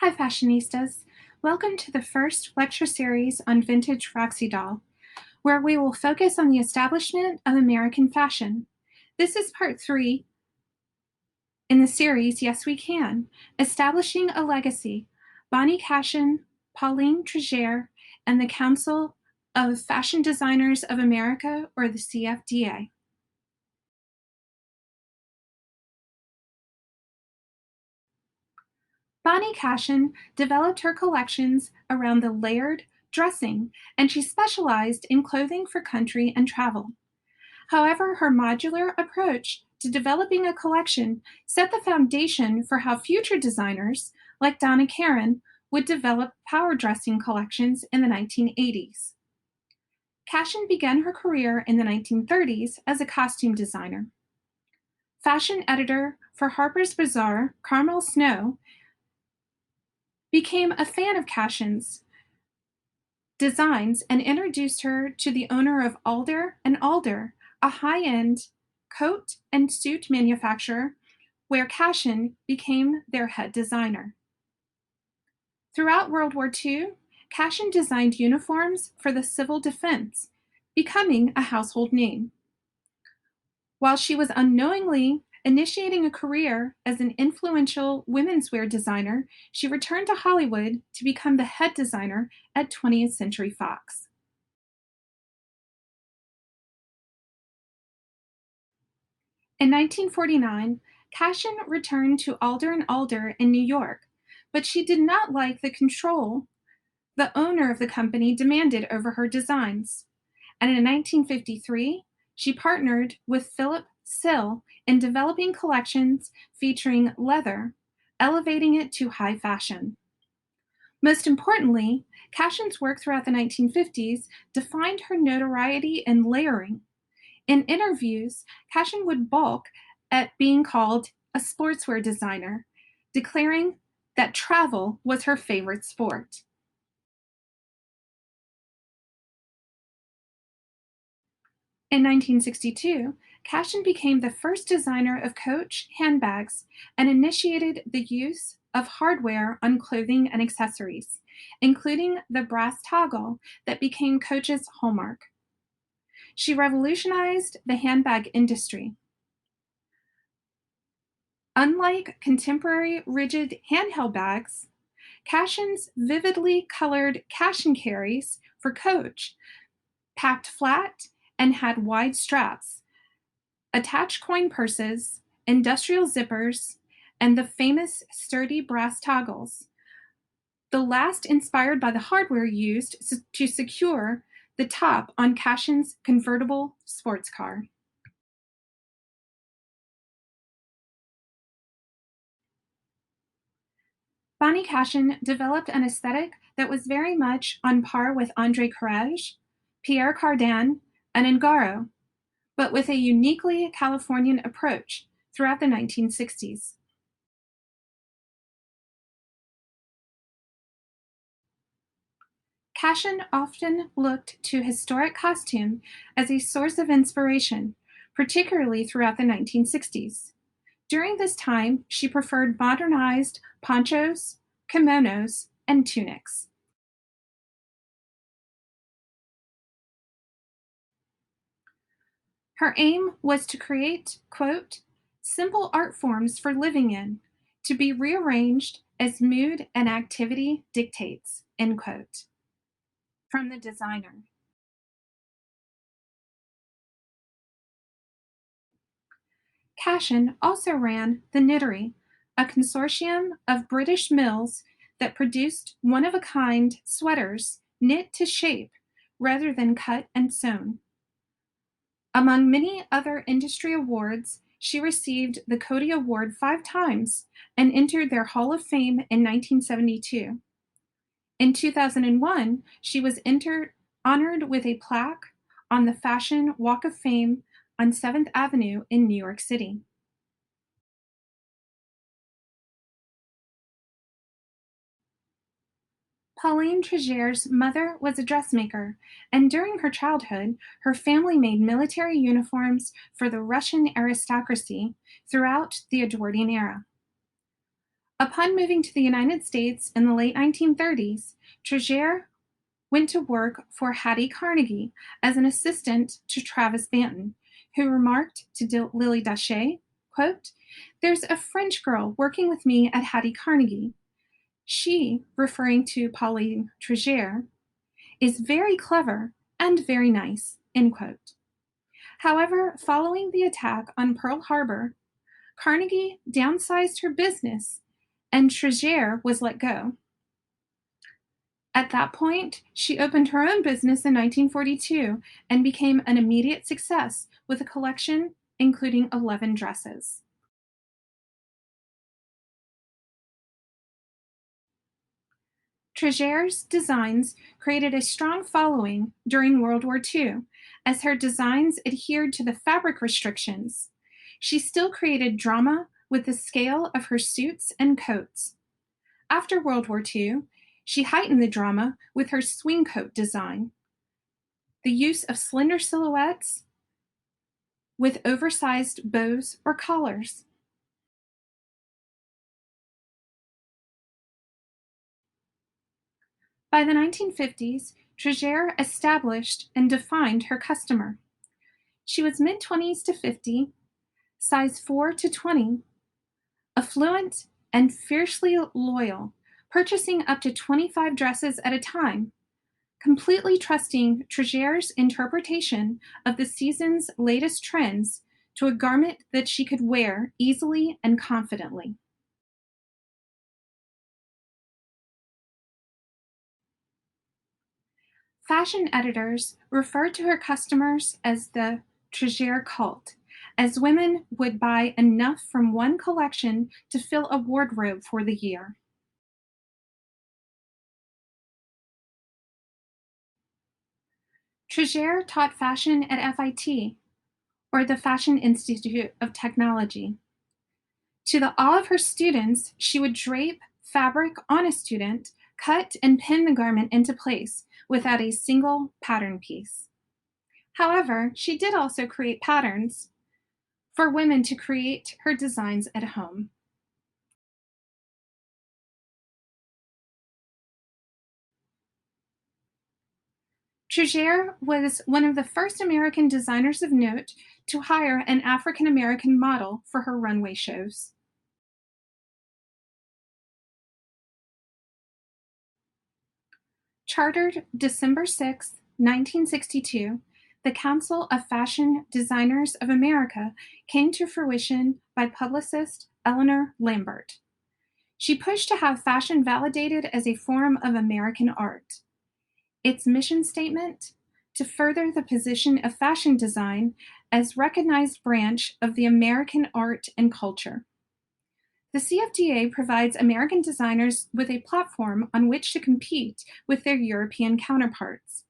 Hi, fashionistas. Welcome to the first lecture series on vintage Roxy doll, where we will focus on the establishment of American fashion. This is part 3 in the series, Yes We Can, Establishing a Legacy, Bonnie Cashin, Pauline Trigere, and the Council of Fashion Designers of America, or the CFDA. Bonnie Cashin developed her collections around the layered dressing, and she specialized in clothing for country and travel. However, her modular approach to developing a collection set the foundation for how future designers, like Donna Karan, would develop power dressing collections in the 1980s. Cashin began her career in the 1930s as a costume designer. Fashion editor for Harper's Bazaar, Carmel Snow, became a fan of Cashin's designs and introduced her to the owner of Alder & Alder, a high-end coat and suit manufacturer where Cashin became their head designer. Throughout World War II, Cashin designed uniforms for the civil defense, becoming a household name. While she was unknowingly initiating a career as an influential women's wear designer, she returned to Hollywood to become the head designer at 20th Century Fox. In 1949, Cashin returned to Alder & Alder in New York, but she did not like the control the owner of the company demanded over her designs. And in 1953, she partnered with Philip Sill in developing collections featuring leather, elevating it to high fashion. Most importantly, Cashin's work throughout the 1950s defined her notoriety in layering. In interviews, Cashin would balk at being called a sportswear designer, declaring that travel was her favorite sport. In 1962, Cashin became the first designer of Coach handbags and initiated the use of hardware on clothing and accessories, including the brass toggle that became Coach's hallmark. She revolutionized the handbag industry. Unlike contemporary rigid handheld bags, Cashin's vividly colored Cashin carries for Coach packed flat and had wide straps, attached coin purses, industrial zippers, and the famous sturdy brass toggles, the last inspired by the hardware used to secure the top on Cashin's convertible sports car. Bonnie Cashin developed an aesthetic that was very much on par with André Courrèges, Pierre Cardin, and Ungaro, but with a uniquely Californian approach throughout the 1960s. Cashin often looked to historic costume as a source of inspiration, particularly throughout the 1960s. During this time, she preferred modernized ponchos, kimonos, and tunics. Her aim was to create, quote, simple art forms for living in, to be rearranged as mood and activity dictates, end quote. From the designer. Cashin also ran the Knittery, a consortium of British mills that produced one-of-a-kind sweaters knit to shape rather than cut and sewn. Among many other industry awards, she received the Coty Award 5 times and entered their Hall of Fame in 1972. In 2001, she was honored with a plaque on the Fashion Walk of Fame on 7th Avenue in New York City. Pauline Trigere's mother was a dressmaker, and during her childhood, her family made military uniforms for the Russian aristocracy throughout the Edwardian era. Upon moving to the United States in the late 1930s, Trigere went to work for Hattie Carnegie as an assistant to Travis Banton, who remarked to Lily Dachet, quote, "There's a French girl working with me at Hattie Carnegie. She," referring to Pauline Trigere, "is very clever and very nice," end quote. However, following the attack on Pearl Harbor, Carnegie downsized her business and Trigere was let go. At that point, she opened her own business in 1942 and became an immediate success with a collection including 11 dresses. Trigere's designs created a strong following during World War II, as her designs adhered to the fabric restrictions. She still created drama with the scale of her suits and coats. After World War II, she heightened the drama with her swing coat design. The use of slender silhouettes with oversized bows or collars. By the 1950s, Trigere established and defined her customer. She was mid-20s to 50, size 4 to 20, affluent and fiercely loyal, purchasing up to 25 dresses at a time, completely trusting Trigere's interpretation of the season's latest trends to a garment that she could wear easily and confidently. Fashion editors referred to her customers as the Trigere cult, as women would buy enough from one collection to fill a wardrobe for the year. Trigere taught fashion at FIT, or the Fashion Institute of Technology. To the awe of her students, she would drape fabric on a student, cut and pin the garment into place without a single pattern piece. However, she did also create patterns for women to create her designs at home. Trigere was one of the first American designers of note to hire an African American model for her runway shows. Chartered December 6, 1962, the Council of Fashion Designers of America came to fruition by publicist Eleanor Lambert. She pushed to have fashion validated as a form of American art. Its mission statement: to further the position of fashion design as recognized branch of the American art and culture. The CFDA provides American designers with a platform on which to compete with their European counterparts.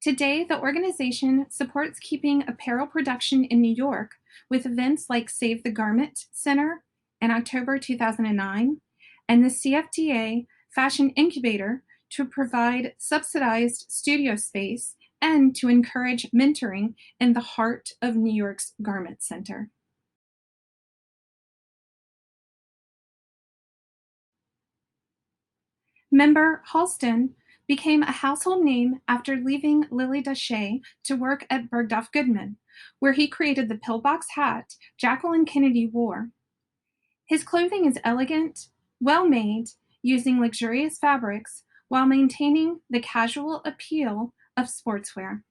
Today, the organization supports keeping apparel production in New York with events like Save the Garment Center in October 2009 and the CFDA Fashion Incubator to provide subsidized studio space and to encourage mentoring in the heart of New York's Garment Center. Member Halston became a household name after leaving Lily Dachet to work at Bergdorf Goodman, where he created the pillbox hat Jacqueline Kennedy wore. His clothing is elegant, well-made, using luxurious fabrics while maintaining the casual appeal of sportswear.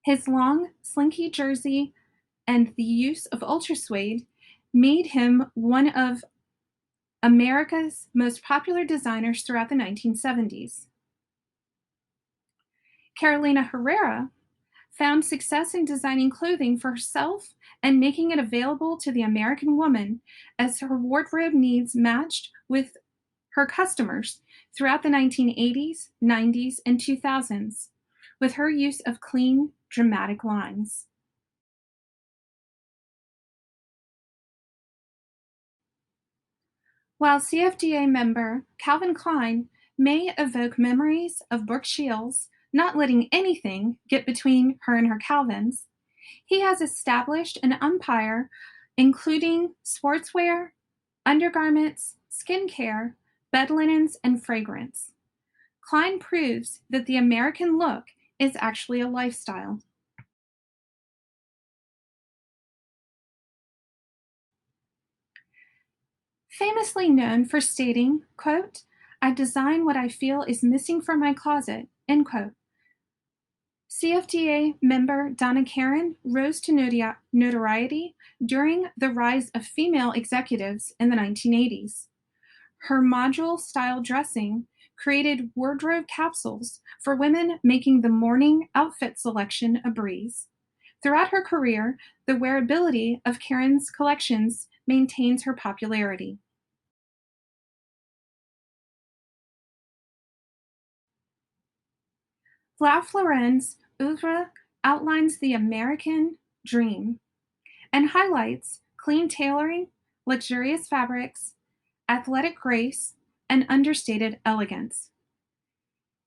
His long, slinky jersey and the use of ultrasuede made him one of America's most popular designers throughout the 1970s. Carolina Herrera found success in designing clothing for herself and making it available to the American woman as her wardrobe needs matched with her customers throughout the 1980s, 90s, and 2000s, with her use of clean, dramatic lines. While CFDA member Calvin Klein may evoke memories of Brooke Shields not letting anything get between her and her Calvins, he has established an empire including sportswear, undergarments, skincare, bed linens, and fragrance. Klein proves that the American look is actually a lifestyle. Famously known for stating, quote, "I design what I feel is missing from my closet," end quote. CFDA member Donna Karan rose to notoriety during the rise of female executives in the 1980s. Her module-style dressing created wardrobe capsules for women, making the morning outfit selection a breeze. Throughout her career, the wearability of Karen's collections maintains her popularity. Ralph Lauren's oeuvre outlines the American dream and highlights clean tailoring, luxurious fabrics, athletic grace, and understated elegance.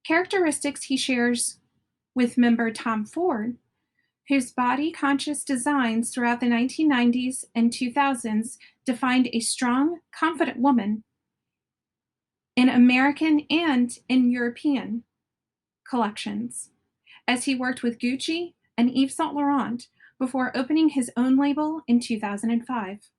Characteristics he shares with member Tom Ford, whose body-conscious designs throughout the 1990s and 2000s defined a strong, confident woman in American and in European collections, as he worked with Gucci and Yves Saint Laurent before opening his own label in 2005.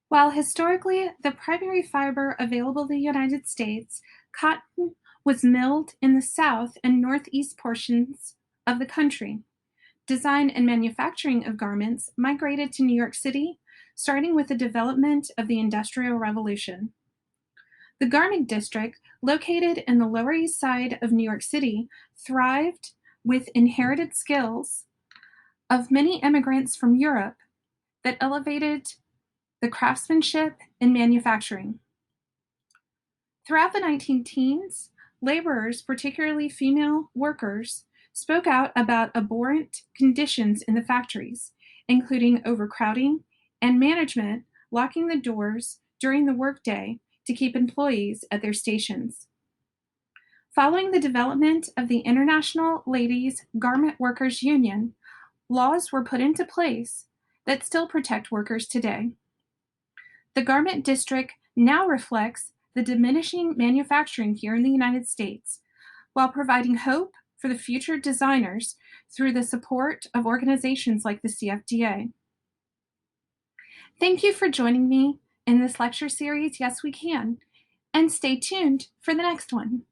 While historically the primary fiber available in the United States, cotton was milled in the south and northeast portions of the country. Design and manufacturing of garments migrated to New York City, starting with the development of the Industrial Revolution. The garment district, located in the Lower East Side of New York City, thrived with inherited skills of many immigrants from Europe that elevated the craftsmanship in manufacturing. Throughout the 19-teens, laborers, particularly female workers, spoke out about abhorrent conditions in the factories, including overcrowding and management locking the doors during the workday to keep employees at their stations. Following the development of the International Ladies Garment Workers Union, laws were put into place that still protect workers today. The garment district now reflects the diminishing manufacturing here in the United States, while providing hope for the future designers through the support of organizations like the CFDA. Thank you for joining me in this lecture series, Yes We Can, and stay tuned for the next one.